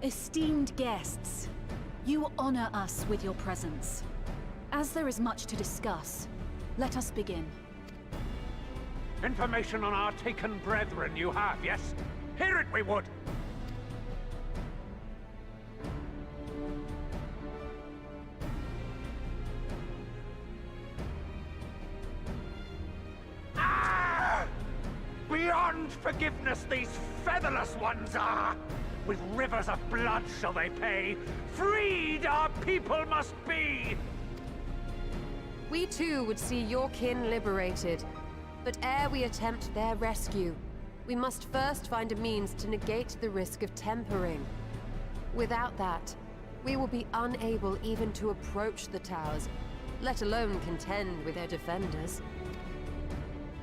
Esteemed guests, you honor us with your presence. As there is much to discuss, let us begin. Information on our taken brethren you have, yes? Hear it we would! Ah! Beyond forgiveness these featherless ones are! With rivers of blood shall they pay. Freed our people must be! We too would see your kin liberated. But ere we attempt their rescue, we must first find a means to negate the risk of tempering. Without that, we will be unable even to approach the towers, let alone contend with their defenders.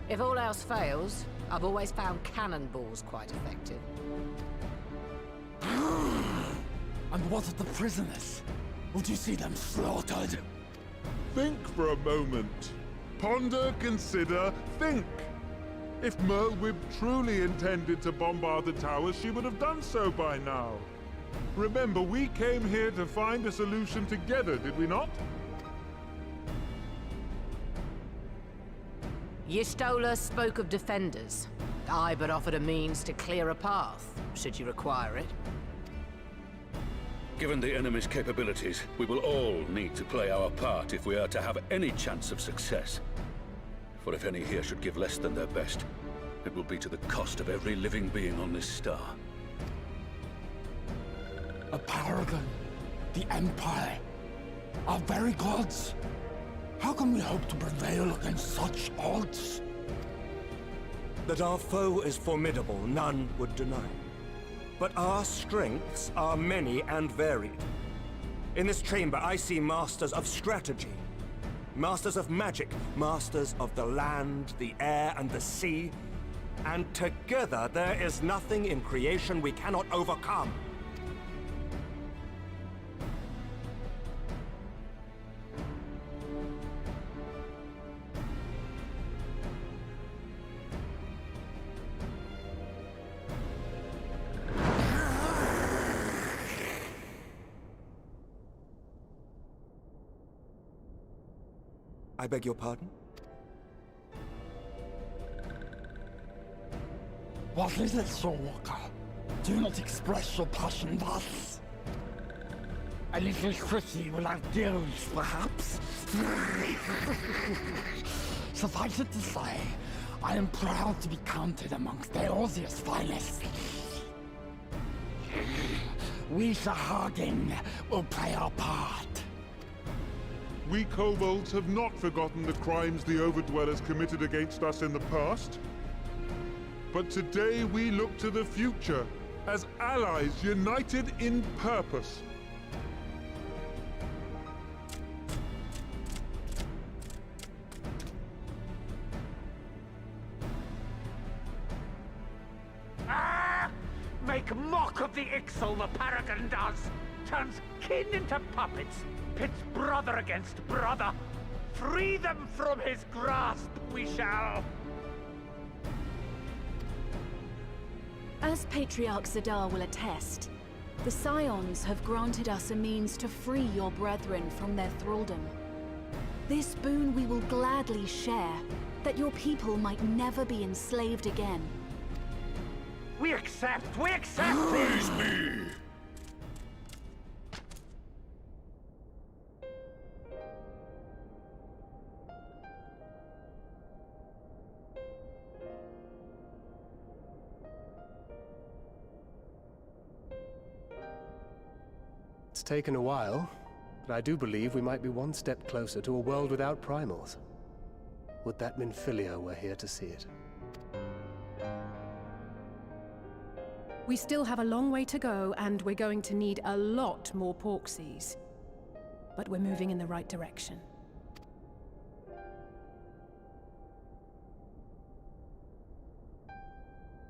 If all else fails, I've always found cannonballs quite effective. And what of the prisoners? Would you see them slaughtered? Think for a moment. Ponder, consider, think. If Merlwyb truly intended to bombard the towers, she would have done so by now. Remember, we came here to find a solution together, did we not? Y'Stola spoke of defenders. I but offered a means to clear a path, should you require it. Given the enemy's capabilities, we will all need to play our part if we are to have any chance of success. For if any here should give less than their best, it will be to the cost of every living being on this star. A paragon, the Empire, our very gods. How can we hope to prevail against such odds? That our foe is formidable, none would deny. But our strengths are many and varied. In this chamber, I see masters of strategy, masters of magic, masters of the land, the air, and the sea. And together, there is nothing in creation we cannot overcome. I beg your pardon? What is it, Sir Walker? Do not express your passion thus. A little pretty will outgive, perhaps. Suffice it to say, I am proud to be counted amongst Eorzea's finest. We Shahagin will play our part. We kobolds have not forgotten the crimes the Overdwellers committed against us in the past. But today we look to the future, as allies united in purpose. Ah! Make mock of the Ixal the Paragon does! Turns kin into puppets! Pits brother against brother! Free them from his grasp, we shall! As Patriarch Zadar will attest, the Scions have granted us a means to free your brethren from their thraldom. This boon we will gladly share, that your people might never be enslaved again. We accept! We accept! Praise me! It's taken a while, but I do believe we might be one step closer to a world without primals. Would that Minfilia were here to see it. We still have a long way to go, and we're going to need a lot more Porksies. But we're moving in the right direction.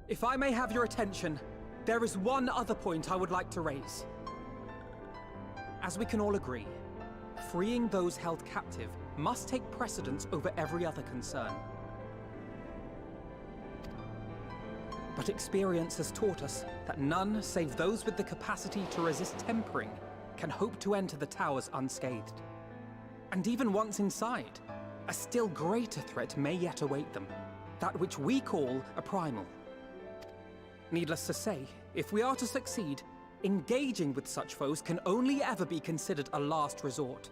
If I may have your attention, there is one other point I would like to raise. As we can all agree, freeing those held captive must take precedence over every other concern. But experience has taught us that none save those with the capacity to resist tempering can hope to enter the towers unscathed. And even once inside, a still greater threat may yet await them, that which we call a primal. Needless to say, if we are to succeed, engaging with such foes can only ever be considered a last resort.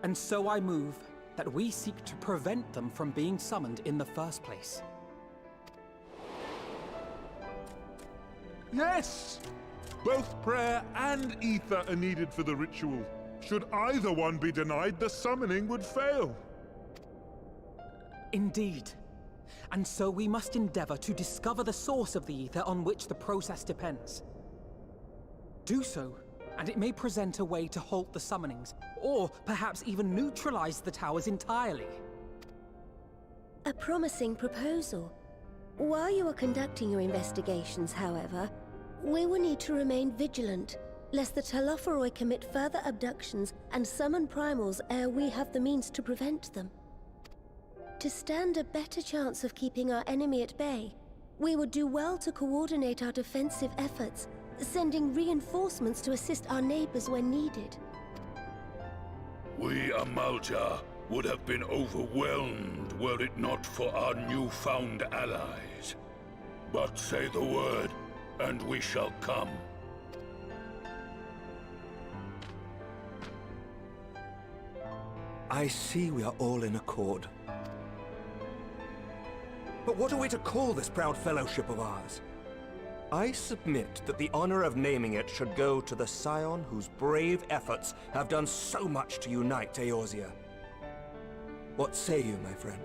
And so I move that we seek to prevent them from being summoned in the first place. Yes! Both prayer and ether are needed for the ritual. Should either one be denied, the summoning would fail. Indeed. And so we must endeavor to discover the source of the ether on which the process depends. Do so, and it may present a way to halt the summonings, or perhaps even neutralize the towers entirely. A promising proposal. While you are conducting your investigations, however, we will need to remain vigilant, lest the Telophoroi commit further abductions and summon primals ere we have the means to prevent them. To stand a better chance of keeping our enemy at bay, we would do well to coordinate our defensive efforts, sending reinforcements to assist our neighbors when needed. We Amalja would have been overwhelmed were it not for our newfound allies. But say the word, and we shall come. I see we are all in accord. But what are we to call this proud fellowship of ours? I submit that the honor of naming it should go to the Scion whose brave efforts have done so much to unite Eorzea. What say you, my friend?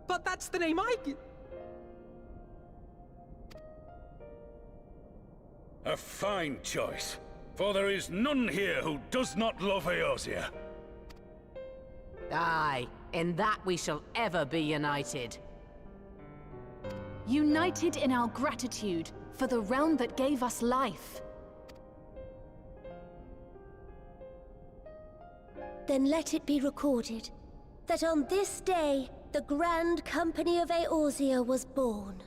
But that's the name I... A fine choice, for there is none here who does not love Eorzea. Aye, in that we shall ever be united. United in our gratitude for the realm that gave us life. Then let it be recorded that on this day, the Grand Company of Eorzea was born.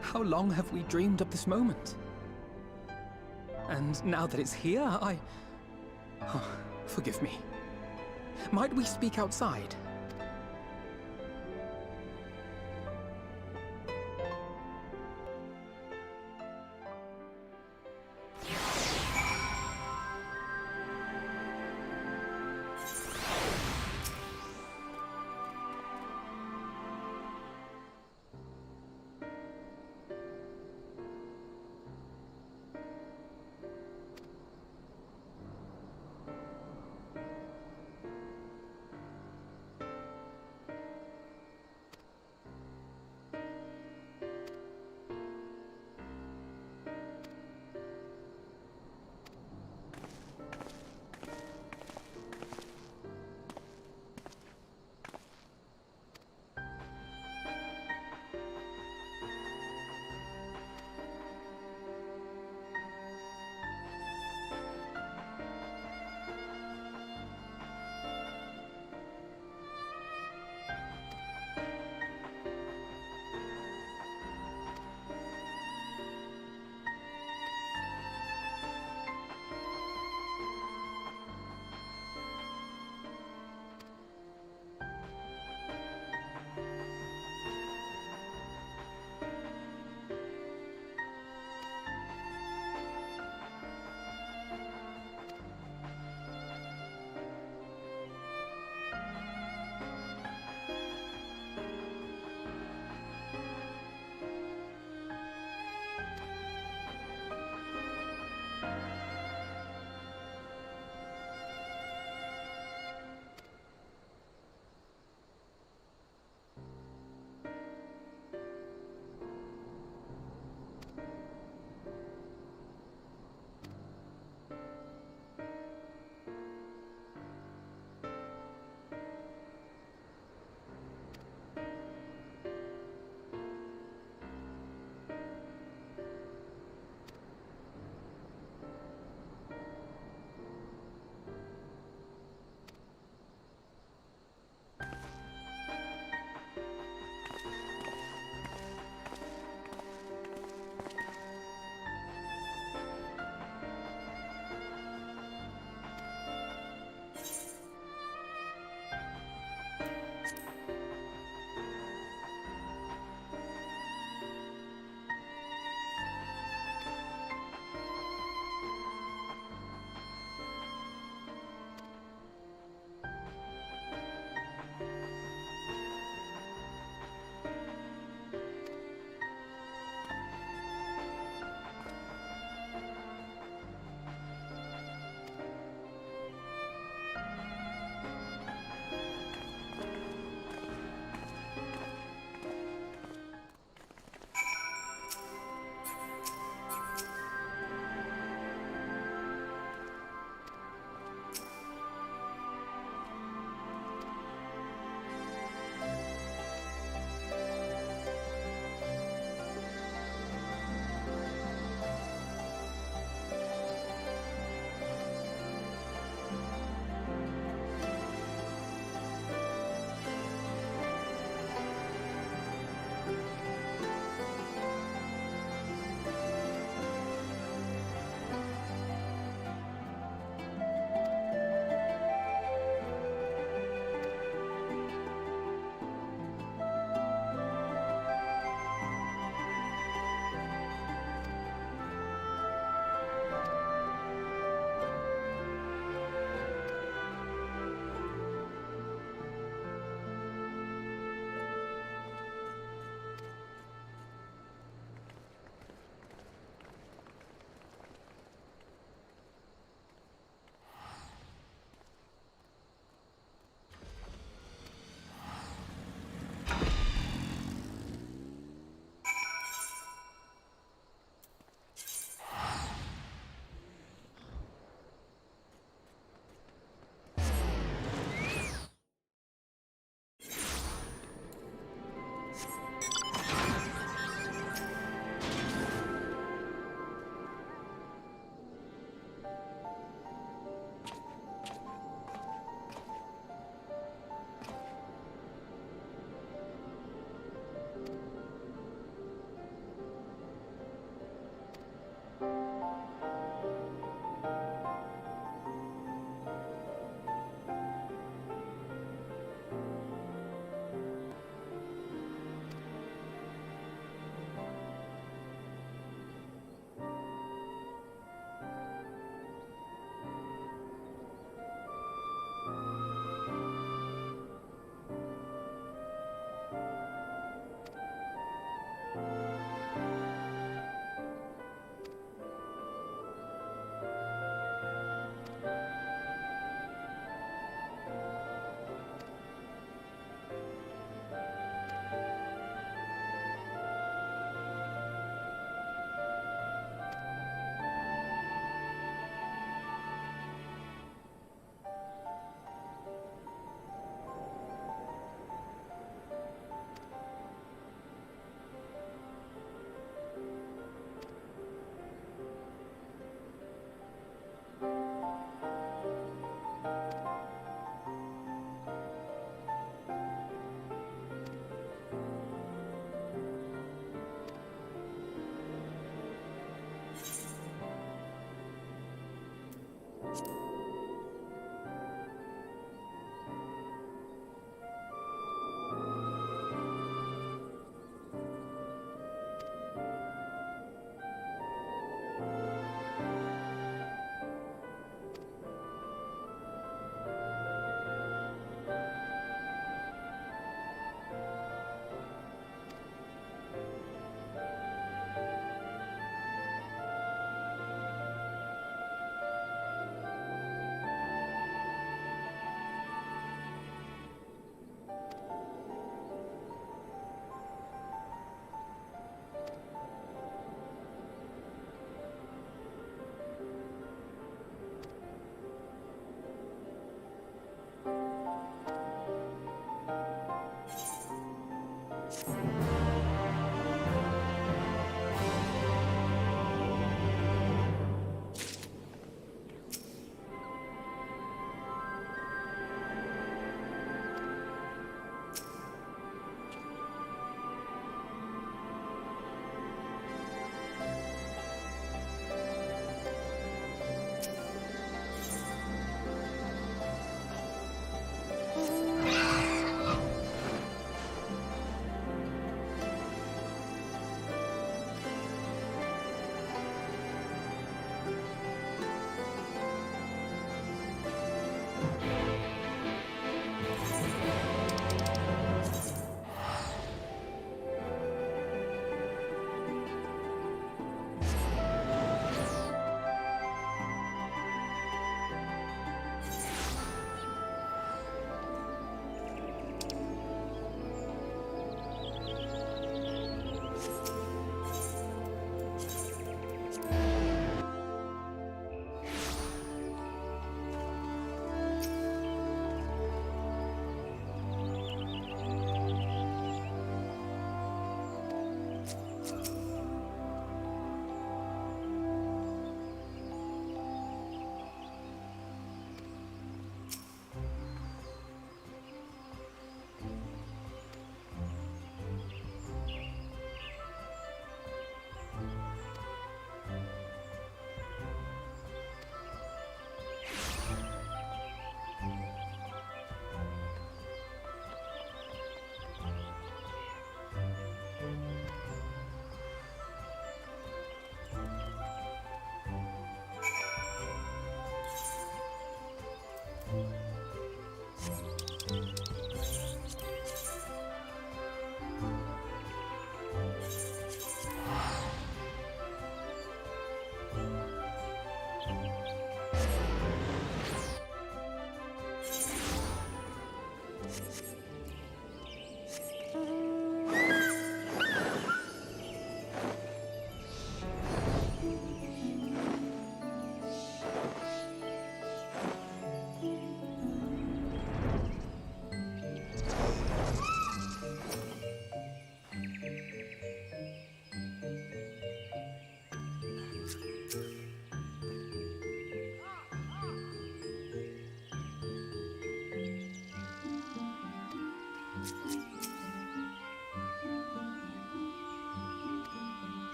How long have we dreamed of this moment? And now that it's here, Oh, forgive me. Might we speak outside?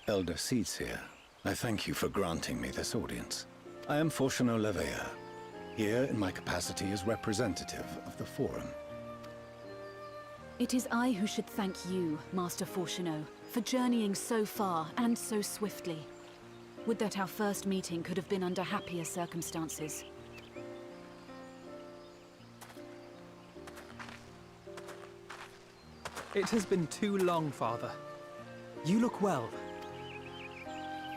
Elder Seedseer, I thank you for granting me this audience. I am Fortuno Levea, here in my capacity as representative of the Forum. It is I who should thank you, Master Fortuno, for journeying so far and so swiftly. Would that our first meeting could have been under happier circumstances. It has been too long, Father. You look well.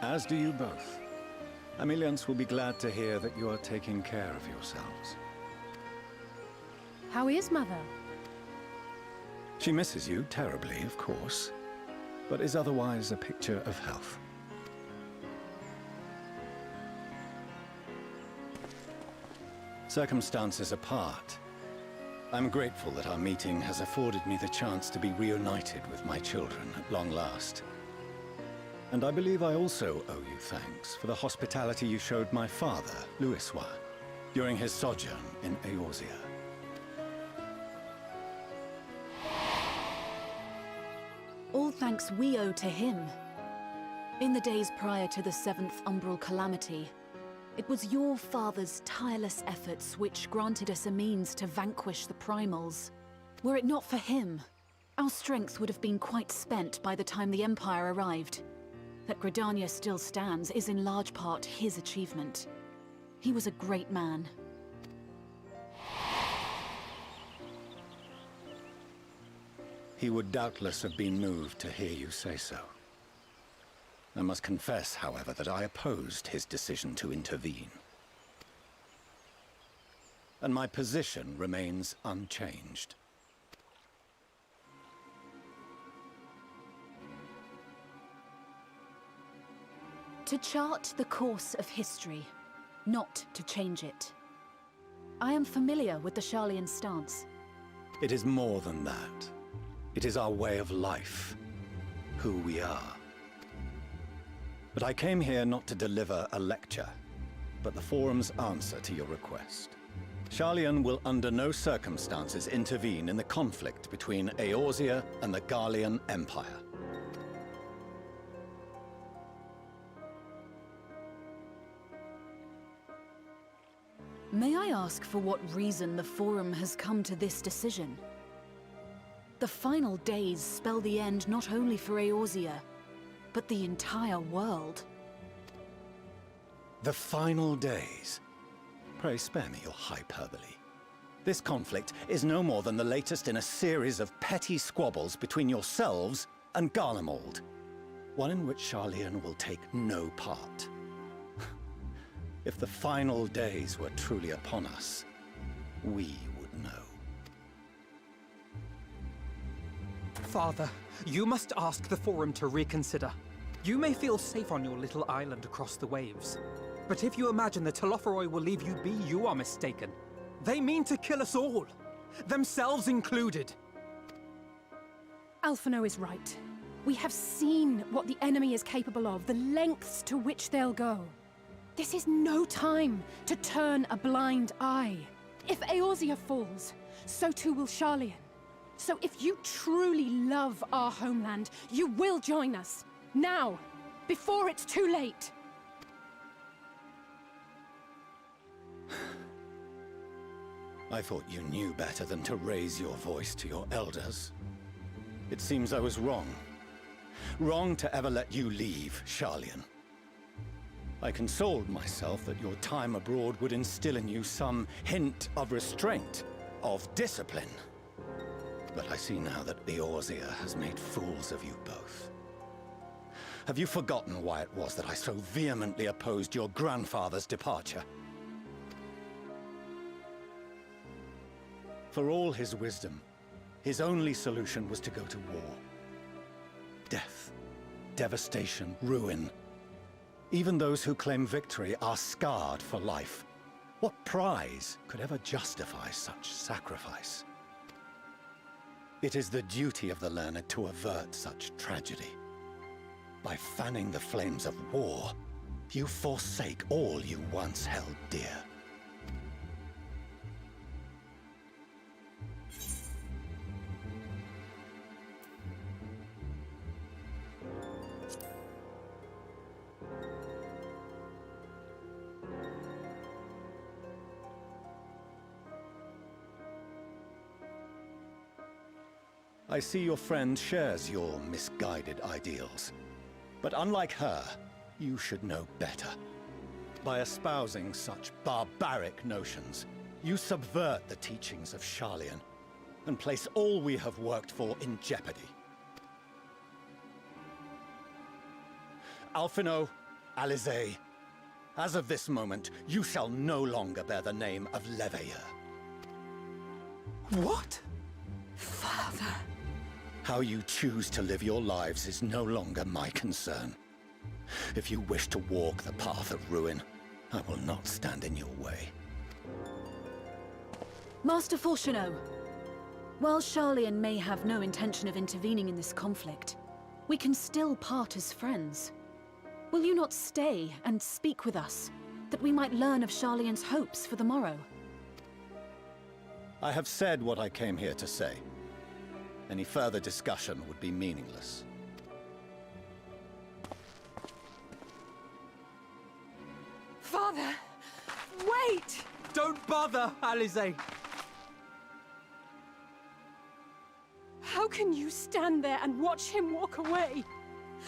As do you both. Ameliance will be glad to hear that you are taking care of yourselves. How is Mother? She misses you terribly, of course, but is otherwise a picture of health. Circumstances apart, I'm grateful that our meeting has afforded me the chance to be reunited with my children at long last. And I believe I also owe you thanks for the hospitality you showed my father, Louiswa, during his sojourn in Eorzea. All thanks we owe to him. In the days prior to the 7th Umbral Calamity, it was your father's tireless efforts which granted us a means to vanquish the Primals. Were it not for him, our strength would have been quite spent by the time the Empire arrived. That GRIDANIA still stands is in large part his achievement. He was a great man. He would doubtless have been moved to hear you say so. I must confess, however, that I opposed his decision to intervene. And my position remains unchanged. To chart the course of history, not to change it. I am familiar with the Sharlayan stance. It is more than that. It is our way of life, who we are. But I came here not to deliver a lecture, but the Forum's answer to your request. Sharlayan will under no circumstances intervene in the conflict between Eorzea and the Garlean Empire. May I ask for what reason the Forum has come to this decision? The final days spell the end not only for Eorzea, but the entire world. The final days? Pray spare me your hyperbole. This conflict is no more than the latest in a series of petty squabbles between yourselves and Garlemald. One in which Sharlayan will take no part. If the final days were truly upon us, we would know. Father, you must ask the Forum to reconsider. You may feel safe on your little island across the waves. But if you imagine the Telophoroi will leave you be, you are mistaken. They mean to kill us all, themselves included. Alphino is right. We have seen what the enemy is capable of, the lengths to which they'll go. This is no time to turn a blind eye. If Eorzea falls, so too will Sharlayan. So if you truly love our homeland, you will join us. Now, before it's too late. I thought you knew better than to raise your voice to your elders. It seems I was wrong. Wrong to ever let you leave, Sharlayan. I consoled myself that your time abroad would instill in you some hint of restraint, of discipline. But I see now that Eorzea has made fools of you both. Have you forgotten why it was that I so vehemently opposed your grandfather's departure? For all his wisdom, his only solution was to go to war. Death, devastation, ruin. Even those who claim victory are scarred for life. What prize could ever justify such sacrifice? It is the duty of the learned to avert such tragedy. By fanning the flames of war, you forsake all you once held dear. I see your friend shares your misguided ideals. But unlike her, you should know better. By espousing such barbaric notions, you subvert the teachings of Sharlayan and place all we have worked for in jeopardy. Alphino, Alizé, as of this moment, you shall no longer bear the name of Leveilleur. What? Father. How you choose to live your lives is no longer my concern. If you wish to walk the path of ruin, I will not stand in your way. Master Fourcheneau, while Sharlayan may have no intention of intervening in this conflict, we can still part as friends. Will you not stay and speak with us, that we might learn of Sharlayan's hopes for the morrow? I have said what I came here to say. Any further discussion would be meaningless. Father! Wait! Don't bother, Alizé! How can you stand there and watch him walk away?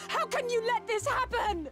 How can you let this happen?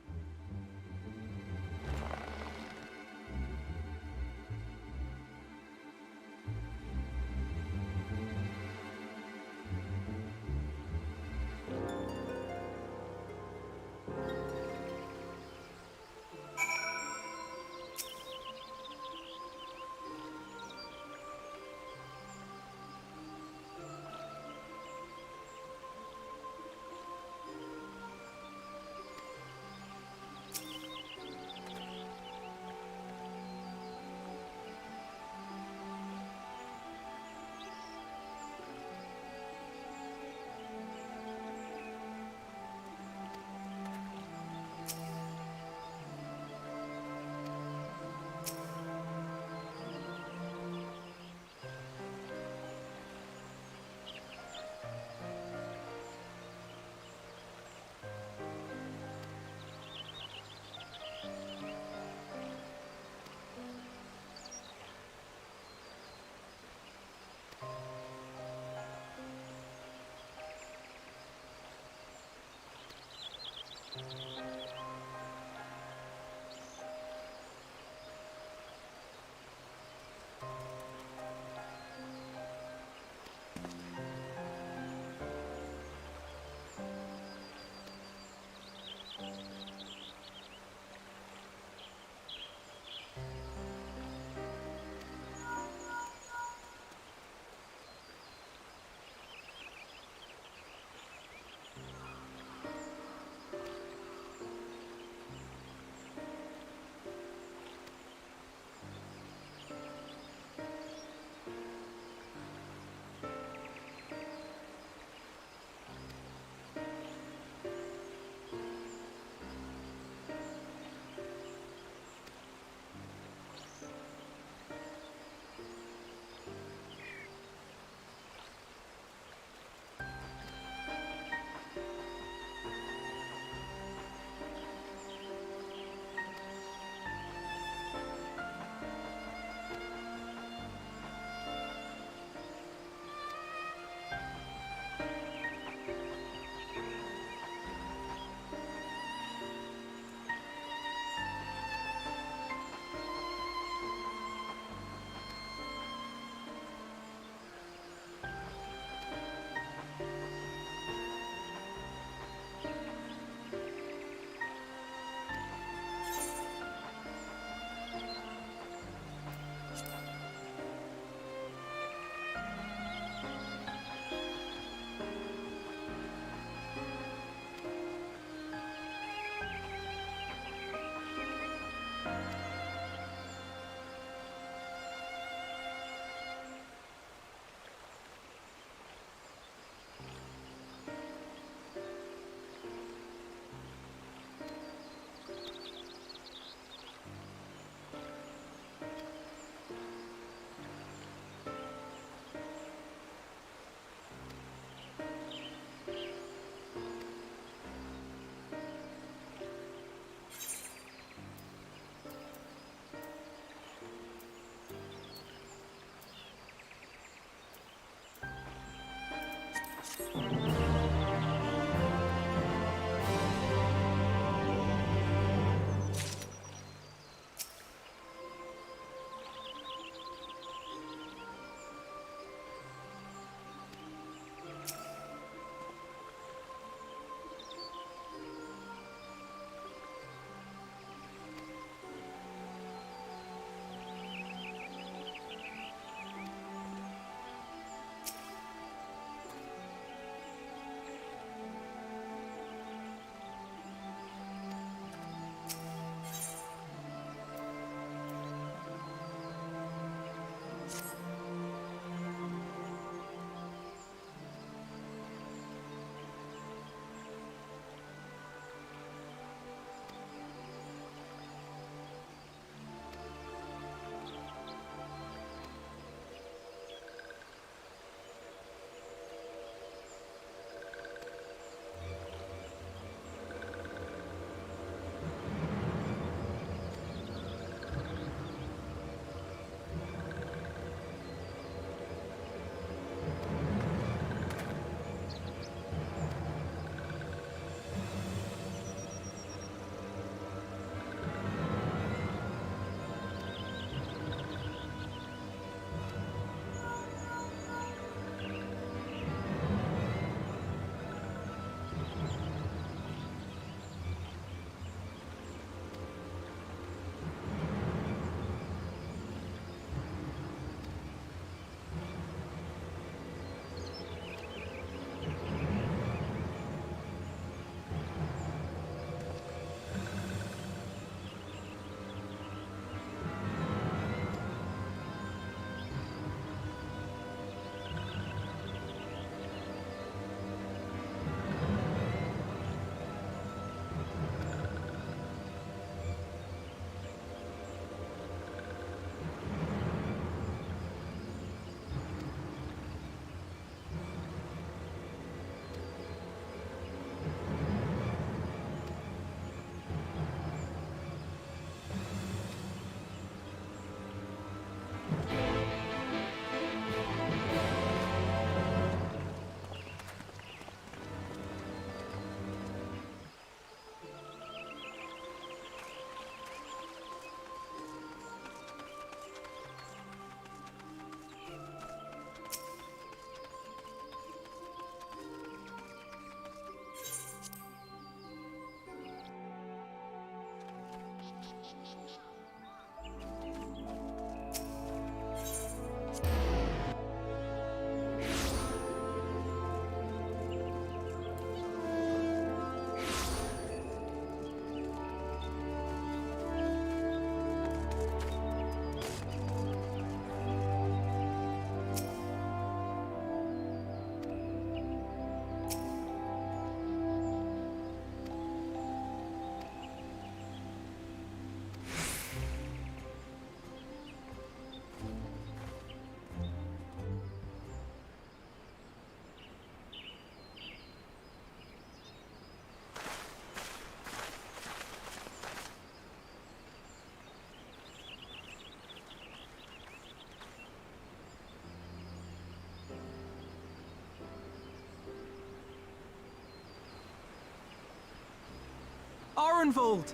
Arenvold!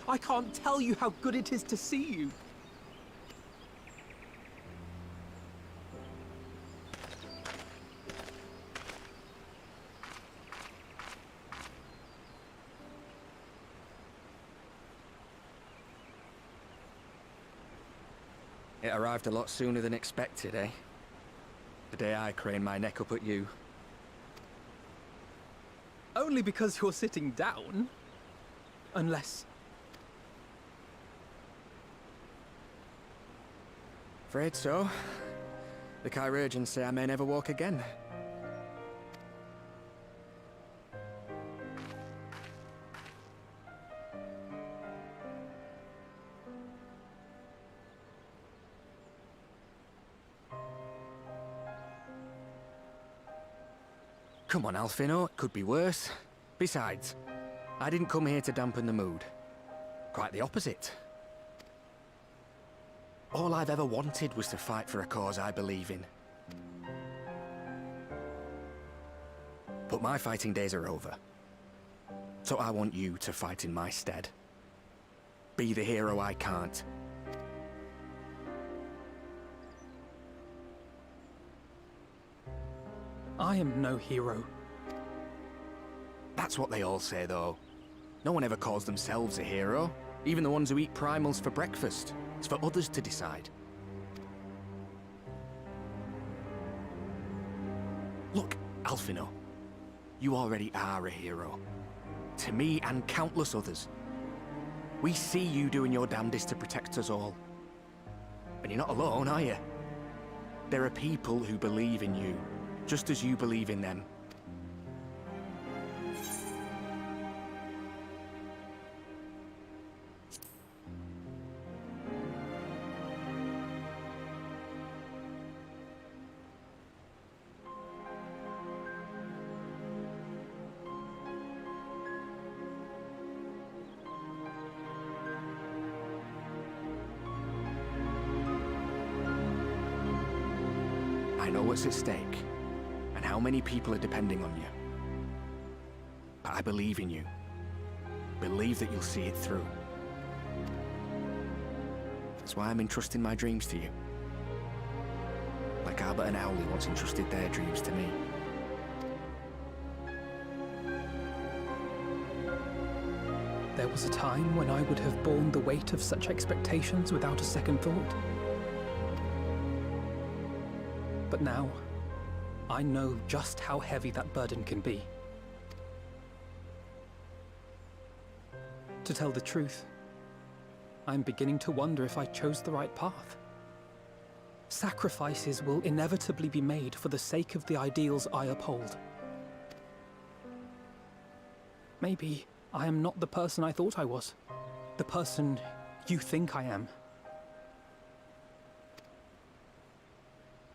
I can't tell you how good it is to see you. It arrived a lot sooner than expected, eh? The day I craned my neck up at you. Only because you're sitting down. Unless... Afraid so. The chirurgeons say I may never walk again. Come on, Alfino, it could be worse. Besides, I didn't come here to dampen the mood. Quite the opposite. All I've ever wanted was to fight for a cause I believe in. But my fighting days are over. So I want you to fight in my stead. Be the hero I can't. I am no hero. That's what they all say, though. No one ever calls themselves a hero. Even the ones who eat primals for breakfast. It's for others to decide. Look, Alphino. You already are a hero. To me and countless others. We see you doing your damnedest to protect us all. And you're not alone, are you? There are people who believe in you, just as you believe in them. I know what's at stake, and how many people are depending on you. But I believe in you. Believe that you'll see it through. That's why I'm entrusting my dreams to you. Like Albert and Owley once entrusted their dreams to me. There was a time when I would have borne the weight of such expectations without a second thought. But now, I know just how heavy that burden can be. To tell the truth, I'm beginning to wonder if I chose the right path. Sacrifices will inevitably be made for the sake of the ideals I uphold. Maybe I am not the person I thought I was. The person you think I am.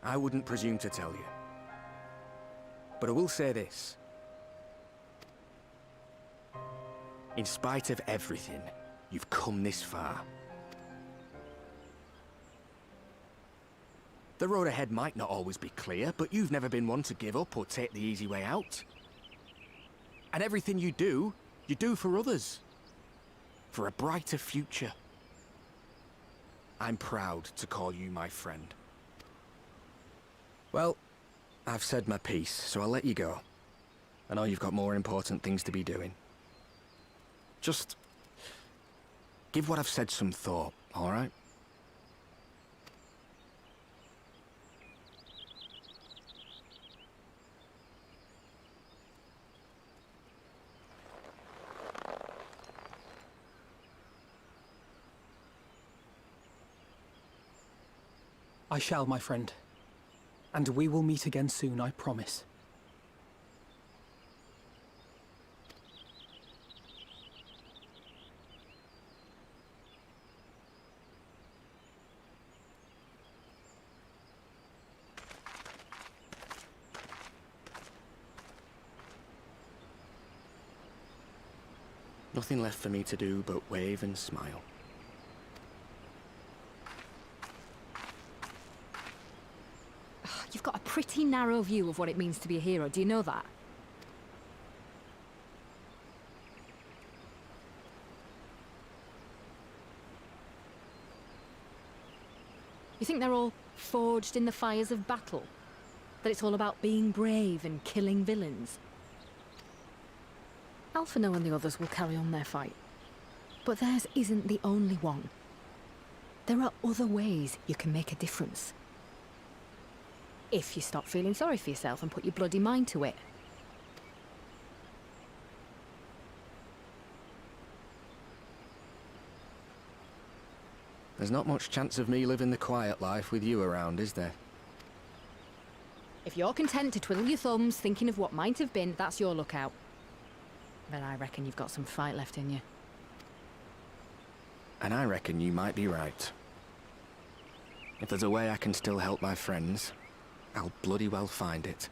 I wouldn't presume to tell you. But I will say this. In spite of everything, you've come this far. The road ahead might not always be clear, but you've never been one to give up or take the easy way out. And everything you do for others. For a brighter future. I'm proud to call you my friend. Well, I've said my piece, so I'll let you go. I know you've got more important things to be doing. Just give what I've said some thought, all right? I shall, my friend. And we will meet again soon, I promise. Nothing left for me to do but wave and smile. You've got a pretty narrow view of what it means to be a hero, do you know that? You think they're all forged in the fires of battle? That it's all about being brave and killing villains? Alphino and the others will carry on their fight. But theirs isn't the only one. There are other ways you can make a difference. If you stop feeling sorry for yourself and put your bloody mind to it. There's not much chance of me living the quiet life with you around, is there? If you're content to twiddle your thumbs thinking of what might have been, that's your lookout. But I reckon you've got some fight left in you. And I reckon you might be right. If there's a way I can still help my friends, I'll bloody well find it.